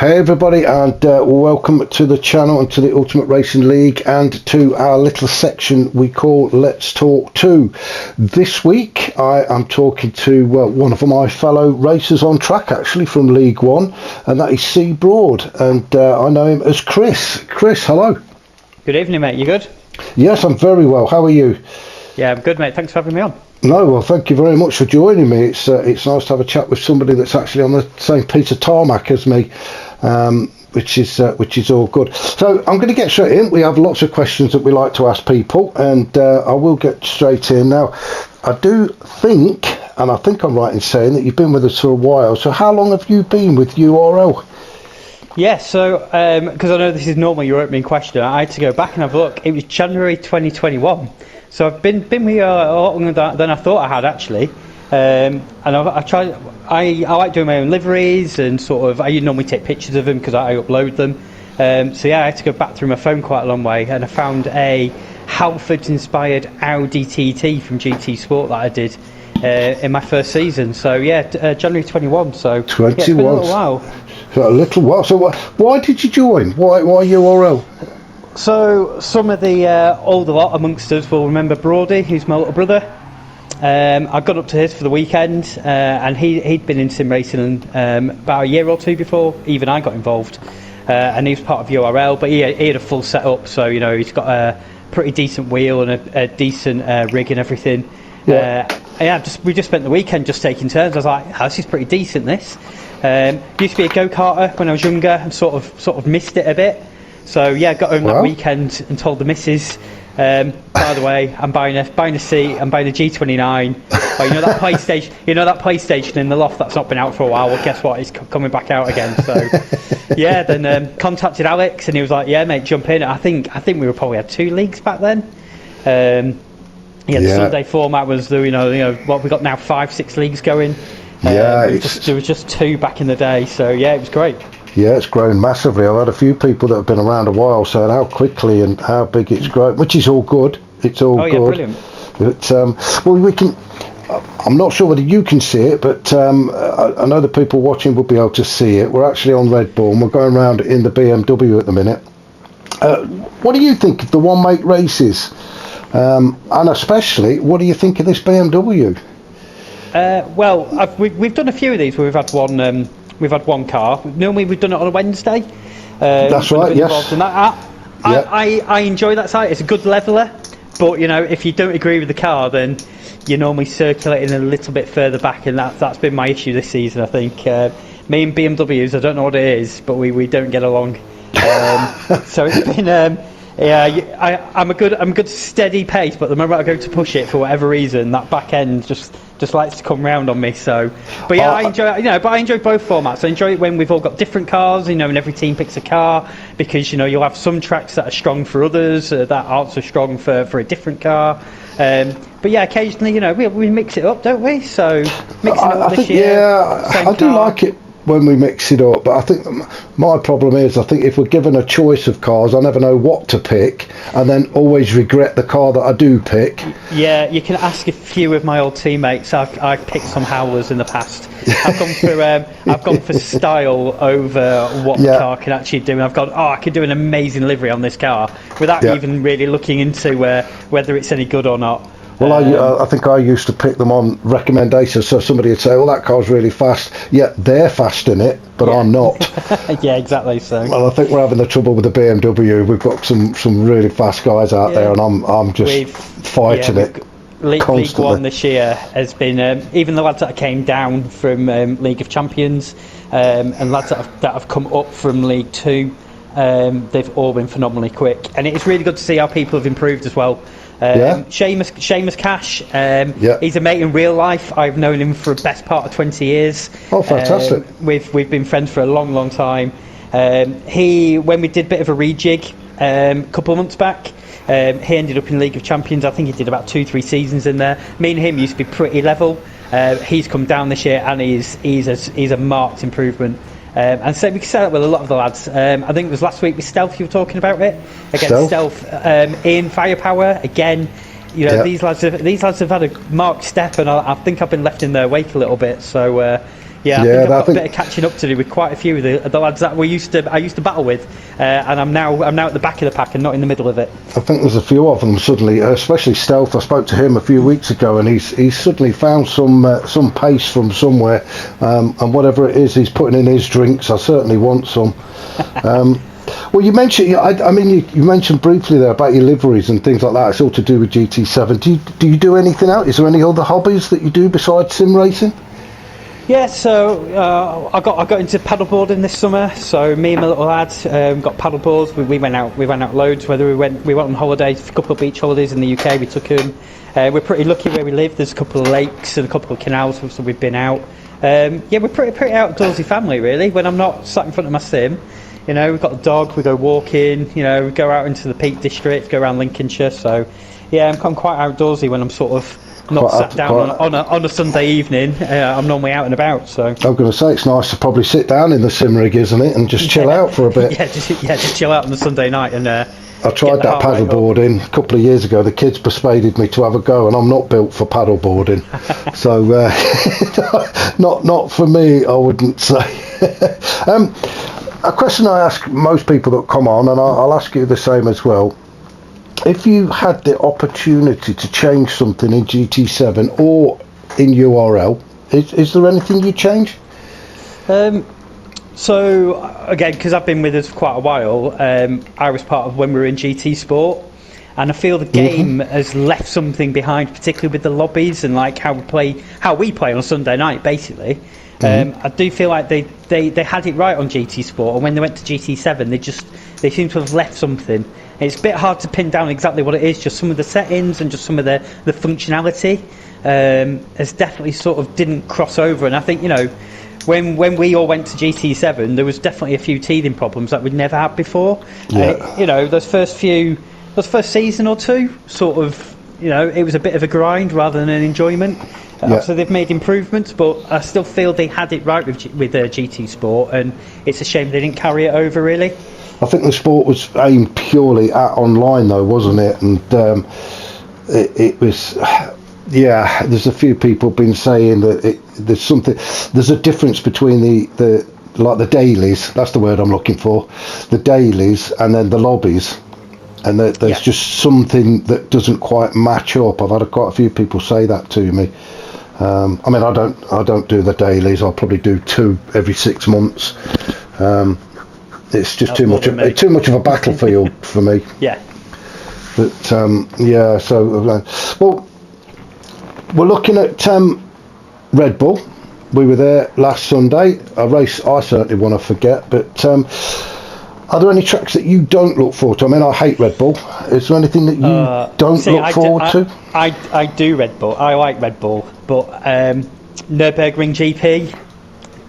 Hey everybody, and welcome to the channel and to the Ultimate Racing League and to our little section we call Let's Talk 2. This week I am talking to one of my fellow racers on track, actually from League One, and that is C Broad, and I know him as Chris. Chris, hello. Good evening, mate. You good? Yes, I'm very well. How are you? Yeah, I'm good, mate. Thanks for having me on. No, well, thank you very much for joining me. It's nice to have a chat with somebody that's actually on the same piece of tarmac as me, which is all good. So I'm going to get straight in. We have lots of questions that we like to ask people, and I will get straight in. Now, I do think, and I think I'm right in saying that you've been with us for a while. So how long have you been with URL? Yeah, so because I know this is normally your opening question, I had to go back and have a look. It was January 2021. So I've been with you a lot longer than I thought I had, actually. And I like doing my own liveries, and sort of I normally take pictures of them because I upload them. So yeah, I had to go back through my phone quite a long way, and I found a Halford-inspired Audi TT from GT Sport that I did in my first season. So yeah, January 21. So 21. Yeah, it's been a little while. A little while. So why did you join? Why URL? So some of the older lot amongst us will remember Brody, who's my little brother. I got up to his for the weekend, and he'd been in sim racing about a year or two before even I got involved, and he was part of URL, but he had a full setup, so you know he's got a pretty decent wheel and a decent rig and everything. We just spent the weekend just taking turns. I was like, oh, this is pretty decent, this. Used to be a go-karter when I was younger and sort of missed it a bit. So yeah, got home that weekend and told the missus, by the way, I'm buying a seat, I'm buying a G29. Oh, you know that PlayStation in the loft that's not been out for a while? Well, guess what? It's coming back out again. So yeah, then contacted Alex, and he was like, yeah, mate, jump in. I think we probably had 2 leagues back then. The Sunday format was what we got now, 5-6 leagues going. There was just 2 back in the day. So yeah, it was great. Yeah, it's grown massively. I've had a few people that have been around a while saying how quickly and how big it's grown, which is all good. It's all good. Brilliant. But we can. I'm not sure whether you can see it, but I know the people watching will be able to see it. We're actually on Red Bull, and we're going around in the BMW at the minute. What do you think of the one-make races, and especially what do you think of this BMW? Well, we've done a few of these where we've had one. We've had one car. Normally we've done it on a Wednesday. That's right, yes. In that. I enjoy that site. It's a good leveller, but you know, if you don't agree with the car, then you're normally circulating a little bit further back, and that's been my issue this season. I think me and BMWs, I don't know what it is, but we don't get along. So it's been I'm a good steady pace, but the moment I go to push it for whatever reason, that back end just likes to come round on me. So, but yeah, I enjoy both formats. I enjoy it when we've all got different cars, and every team picks a car, because you'll have some tracks that are strong for others that aren't so strong for a different car. But yeah, occasionally we mix it up, don't we? So mixing it up this year. Yeah, I do like it when we mix it up, but I think my problem is, I think if we're given a choice of cars, I never know what to pick, and then always regret the car that I do pick. Yeah, you can ask a few of my old teammates. I've picked some howlers in the past. I've gone for style over what the car can actually do, and I've gone, I could do an amazing livery on this car without even really looking into whether it's any good or not. Well, I think I used to pick them on recommendations, so somebody would say, well, that car's really fast. Yeah, they're fast in it, but I'm not. Yeah, exactly so. Well, I think we're having the trouble with the BMW. We've got some really fast guys out there, and I'm just fighting it constantly. League One this year has been, even the lads that came down from League of Champions, and lads that have come up from League Two, they've all been phenomenally quick. And it's really good to see how people have improved as well. Seamus Cash, he's a mate in real life. I've known him for the best part of 20 years. Oh, fantastic. We've been friends for a long time. When we did a bit of a rejig a couple of months back, he ended up in League of Champions. I think he did about 2-3 seasons in there. Me and him used to be pretty level. He's come down this year, and he's a marked improvement. And so we can say that with a lot of the lads. I think it was last week with Stealth you were talking about it. Against Stealth, Ian Firepower again. These lads have had a marked step, and I think I've been left in their wake a little bit. So Yeah, I Yeah, think I've I got a bit of catching up to do with quite a few of the lads that I used to battle with, and I'm now at the back of the pack and not in the middle of it. I think there's a few of them suddenly, especially Stealth. I spoke to him a few weeks ago, and he's suddenly found some pace from somewhere, and whatever it is he's putting in his drinks, I certainly want some. Well, you mentioned, I mean, you mentioned briefly there about your liveries and things like that. It's all to do with GT7. Do you do anything else? Is there any other hobbies that you do besides sim racing? Yeah, so I got into paddleboarding this summer. So me and my little lad got paddleboards. We went out loads. Whether we went on holidays, a couple of beach holidays in the UK. We took them. We're pretty lucky where we live. There's a couple of lakes and a couple of canals, so we've been out. Yeah, we're pretty outdoorsy family really. When I'm not sat in front of my sim, you know, we've got a dog. We go walking. You know, we go out into the Peak District, go around Lincolnshire. So yeah, I'm quite outdoorsy when I'm sort of not sat down on a Sunday evening. I'm normally out and about. So I'm going to say it's nice to probably sit down in the sim rig, isn't it, and just chill out for a bit. just chill out on a Sunday night and. I tried that paddleboarding a couple of years ago. The kids persuaded me to have a go, and I'm not built for paddleboarding, so not for me, I wouldn't say. A question I ask most people that come on, and I'll ask you the same as well. If you had the opportunity to change something in GT7 or in URL, is there anything you'd change? So again, because I've been with us for quite a while, I was part of when we were in GT Sport, and I feel the game has left something behind, particularly with the lobbies and like how we play on a Sunday night, basically. I do feel like they had it right on GT Sport, and when they went to GT7, they seem to have left something. It's a bit hard to pin down exactly what it is. Just some of the settings and just some of the functionality has definitely sort of didn't cross over, and I think, you know, when we all went to GT7, there was definitely a few teething problems that we'd never had before. Yeah. You know, those first season or two, sort of, you know, it was a bit of a grind rather than an enjoyment. So they've made improvements, but I still feel they had it right with GT Sport, and it's a shame they didn't carry it over, really. I think the sport was aimed purely at online, though, wasn't it? And it was, yeah. There's a few people been saying that there's a difference between the dailies. That's the word I'm looking for. The dailies and then the lobbies. And there's just something that doesn't quite match up. I've had quite a few people say that to me. I mean, I don't do the dailies. I'll probably do 2 every 6 months. It's just too much of a battlefield for me. Yeah. But yeah. So well, we're looking at Red Bull. We were there last Sunday. A race I certainly want to forget. But are there any tracks that you don't look forward to? I mean, I hate Red Bull. Is there anything that you don't look forward to? I do Red Bull. I like Red Bull, but Nürburgring GP.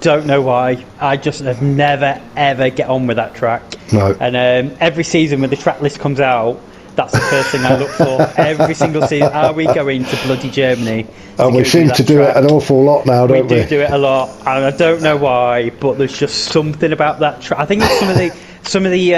Don't know why. I just have never ever get on with that track. No. And every season when the track list comes out, that's the first thing I look for. Every single season, are we going to bloody Germany? And we seem to do it an awful lot now, don't we? We do it a lot, and I don't know why, but there's just something about that track. I think it's some of the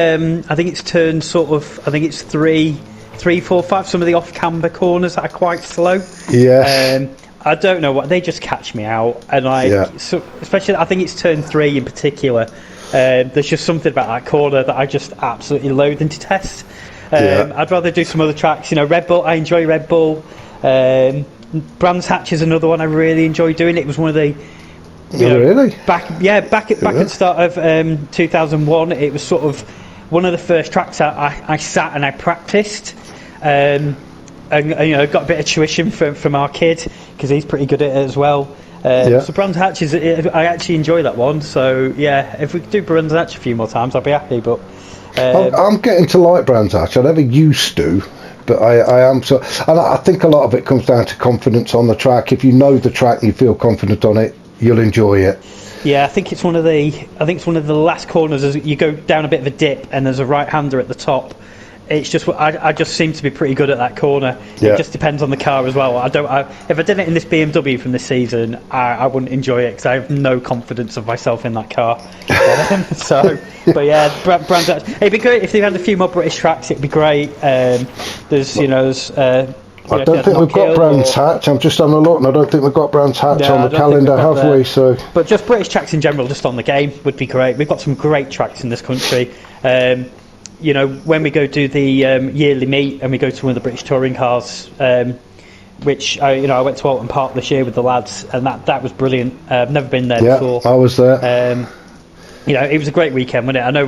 I think it's turned sort of. I think it's 3, 4, 5. Some of the off-camber corners that are quite slow. Yes. I don't know what, they just catch me out, and so, especially I think it's turn 3 in particular. There's just something about that corner that I just absolutely loathe and detest. I'd rather do some other tracks. You know, Red Bull. I enjoy Red Bull. Brands Hatch is another one I really enjoy doing. It was one of the really back at the start of 2001. It was sort of one of the first tracks I sat and I practiced. And you know, got a bit of tuition from our kid because he's pretty good at it as well. So Brands Hatch I actually enjoy that one. So yeah, if we could do Brands Hatch a few more times, I'll be happy. But I'm getting to like Brands Hatch. I never used to, but I am so. And I think a lot of it comes down to confidence on the track. If you know the track and you feel confident on it, you'll enjoy it. Yeah, I think it's one of the last corners as you go down a bit of a dip and there's a right-hander at the top. It's just I just seem to be pretty good at that corner. It just depends on the car as well. If I did it in this BMW from this season, I wouldn't enjoy it because I have no confidence of myself in that car. But yeah, Brands Hatch. It'd be great if they had a few more British tracks. It'd be great. There's I don't think we've got Brands Hatch. I'm just having a look, and I don't think we've got Brands Hatch on the calendar, have we? So, but just British tracks in general, just on the game, would be great. We've got some great tracks in this country. You know, when we go do the yearly meet and we go to one of the British touring cars, which I went to Alton Park this year with the lads, and that was brilliant. I've never been there before. I was there. You know, it was a great weekend, wasn't it? I know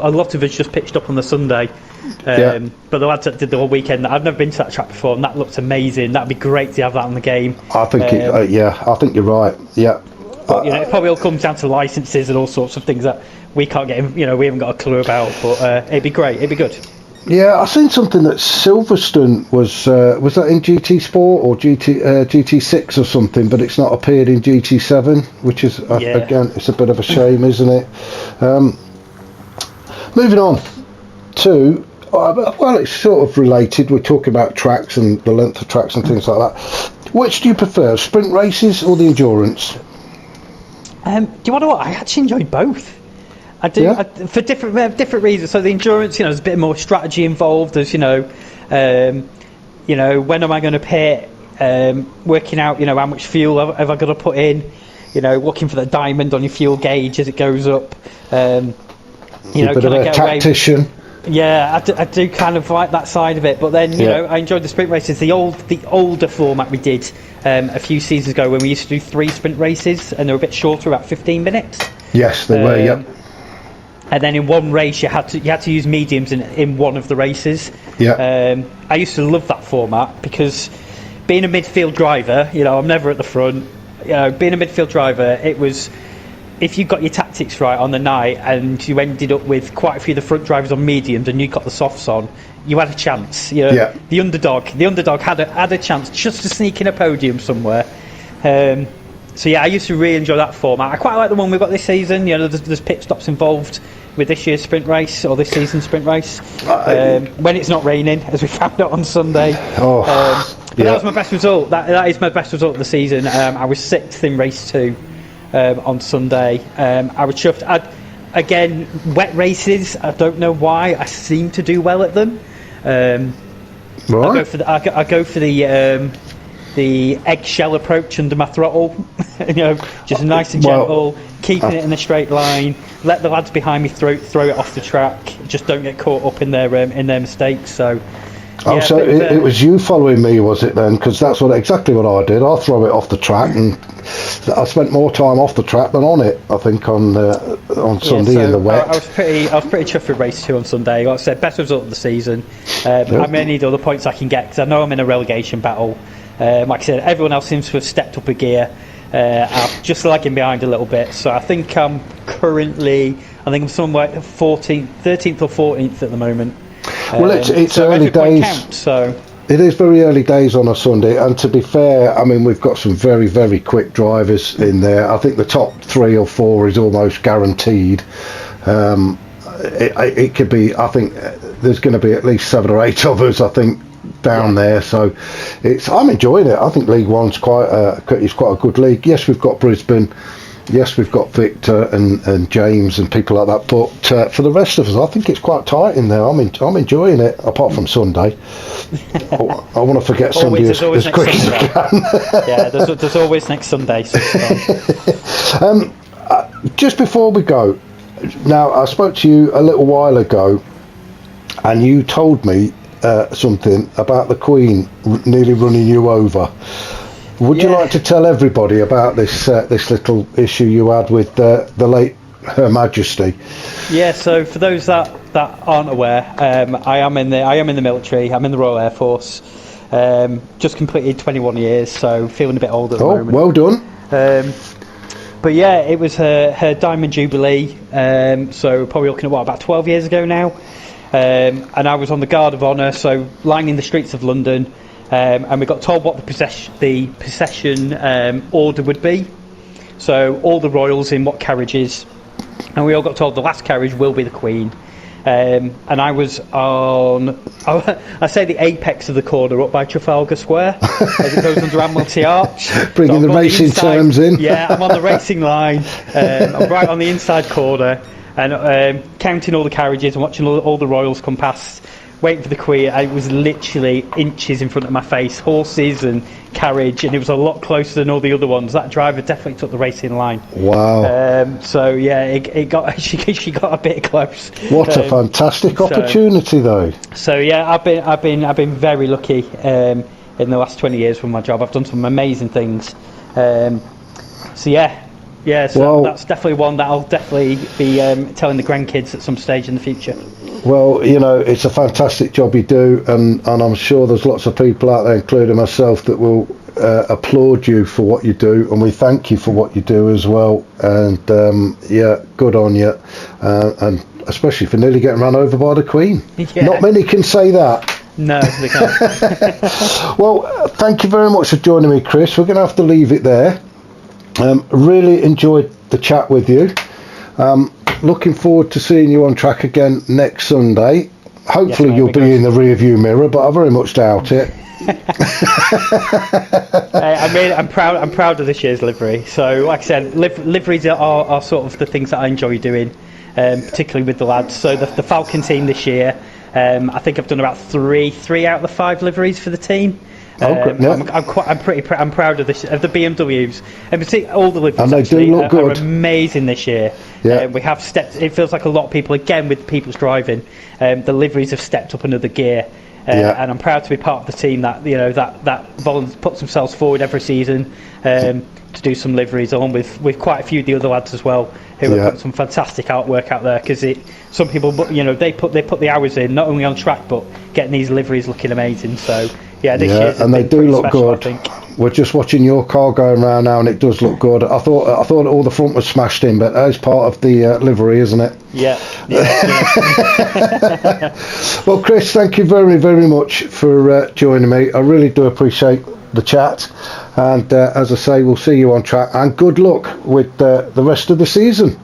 a lot of us just pitched up on the Sunday, but the lads that did the whole weekend, I've never been to that track before, and that looked amazing. That'd be great to have that on the game. I think, I think you're right. Yeah. But, it probably all comes down to licences and all sorts of things that we can't get, we haven't got a clue about, but it'd be great, it'd be good. Yeah, I seen something that Silverstone was that in GT Sport or GT6 or something, but it's not appeared in GT7, which is again, it's a bit of a shame, isn't it? Moving on to well, it's sort of related. We're talking about tracks and the length of tracks and things like that. Which do you prefer, sprint races or the endurance? Do you know what? I actually enjoyed both. I do, for different reasons. So the endurance, there's a bit more strategy involved. There's, when am I going to pit? Working out, how much fuel have I got to put in? Looking for the diamond on your fuel gauge as it goes up. Bit of a tactician. Yeah, I do kind of like that side of it. But then, I enjoyed the sprint races. The older format we did a few seasons ago when we used to do 3 sprint races, and they were a bit shorter, about 15 minutes. Yes, they were. Yep. And then in one race you had to use mediums in one of the races. Yeah. I used to love that format because being a midfield driver, I'm never at the front. Being a midfield driver, it was, if you got your tactics right on the night and you ended up with quite a few of the front drivers on mediums and you got the softs on, you had a chance. The underdog had a chance just to sneak in a podium somewhere. So I used to really enjoy that format. I quite like the one we've got this season. There's pit stops involved with this year's sprint race or this season's sprint race when it's not raining, as we found out on Sunday. That was my best result. That is my best result of the season. I was 6th in race 2 on Sunday. I was chuffed. Again, wet races. I don't know why. I seem to do well at them. Right. I go for the eggshell approach under my throttle, just nice and gentle, keeping it in a straight line. Let the lads behind me throw it off the track. Just don't get caught up in their mistakes. So. So it was you following me, was it then? Because that's exactly what I did. I throw it off the track, and I spent more time off the track than on it. I think on Sunday in the wet. I was pretty chuffed with race 2 on Sunday. Like I said, best result of the season. I may need all the points I can get because I know I'm in a relegation battle. Like I said, everyone else seems to have stepped up a gear. I'm just lagging behind a little bit, so I think I'm somewhere 13th or 14th at the moment. Well, it's early days. So it is very early days on a Sunday, and to be fair, we've got some very, very quick drivers in there. I think the top 3 or 4 is almost guaranteed. It could be. I think there's going to be at least 7 or 8 of us, I think, down there. So I'm enjoying it. I think League One's quite a good league. Yes, we've got Brisbane. Yes, we've got Victor and James and people like that, but for the rest of us, I think it's quite tight in there. I'm enjoying it, apart from Sunday. I want to forget Sunday as quick as I can. Yeah, there's always next Sunday. So just before we go, now I spoke to you a little while ago, and you told me something about the Queen nearly running you over. Would you like to tell everybody about this little issue you had with the late Her Majesty? Yeah. So for those that aren't aware, I am in the military. I'm in the Royal Air Force. Just completed 21 years, so feeling a bit old at the moment. Well done. But yeah, it was her Diamond Jubilee. So probably looking at about 12 years ago now. And I was on the Guard of Honour, so lining the streets of London. And we got told what the procession order would be. So all the royals in what carriages, and we all got told the last carriage will be the Queen. And I was on, I say the apex of the corner up by Trafalgar Square as it goes under Admiralty Arch. Bringing the racing terms in. Yeah, I'm on the racing line. I'm right on the inside corner and counting all the carriages and watching all the royals come past. waiting for the Queen. It was literally inches in front of my face, horses and carriage, and it was a lot closer than all the other ones. That driver definitely took the racing line. Wow. So yeah, it got she got a bit close. What a fantastic opportunity, though. So yeah, I've been very lucky in the last 20 years from my job. I've done some amazing things. So yeah, so that's definitely one that I'll definitely be telling the grandkids at some stage in the future. Well, you know, it's a fantastic job you do, and I'm sure there's lots of people out there, including myself, that will applaud you for what you do, and we thank you for what you do as well. And yeah, good on you, and especially for nearly getting run over by the Queen. Yeah. Not many can say that. No, they can't. Well, thank you very much for joining me, Chris. We're going to have to leave it there. Really enjoyed the chat with you. Looking forward to seeing you on track again next Sunday. Hopefully you'll be in the rear view mirror, but I very much doubt it. I'm proud of this year's livery. So like I said, liveries are sort of the things that I enjoy doing, particularly with the lads. So the Falcon team this year, I think I've done about three out of the 5 liveries for the team. I'm proud of this, of the BMWs, and particularly all the liveries. And they do look good. Are amazing this year. Yeah. We have stepped. It feels like a lot of people, again with people's driving, the liveries have stepped up another gear. And I'm proud to be part of the team that puts themselves forward every season to do some liveries, along with quite a few of the other lads as well, who have put some fantastic artwork out there. Because some people, they put the hours in, not only on track but getting these liveries looking amazing. So yeah, this year's and they do look special, good. We're just watching your car going around now, and it does look good. I thought all the front was smashed in, but that is part of the livery, isn't it? Yeah. Well, Chris, thank you very, very much for joining me. I really do appreciate the chat, and as I say, we'll see you on track, and good luck with the rest of the season.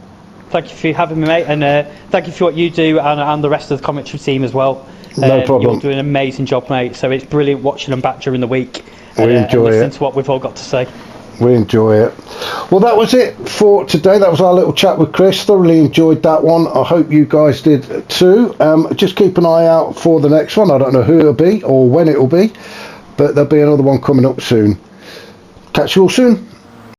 Thank you for having me, mate, and thank you for what you do and the rest of the commentary team as well. No problem. You're doing an amazing job, mate, so it's brilliant watching them back during the week. We enjoy and listening it. to what we've all got to say. We enjoy it. Well, that was it for today. That was our little chat with Chris. Thoroughly enjoyed that one. I hope you guys did too. Just keep an eye out for the next one. I don't know who it'll be or when it'll be, but there'll be another one coming up soon. Catch you all soon.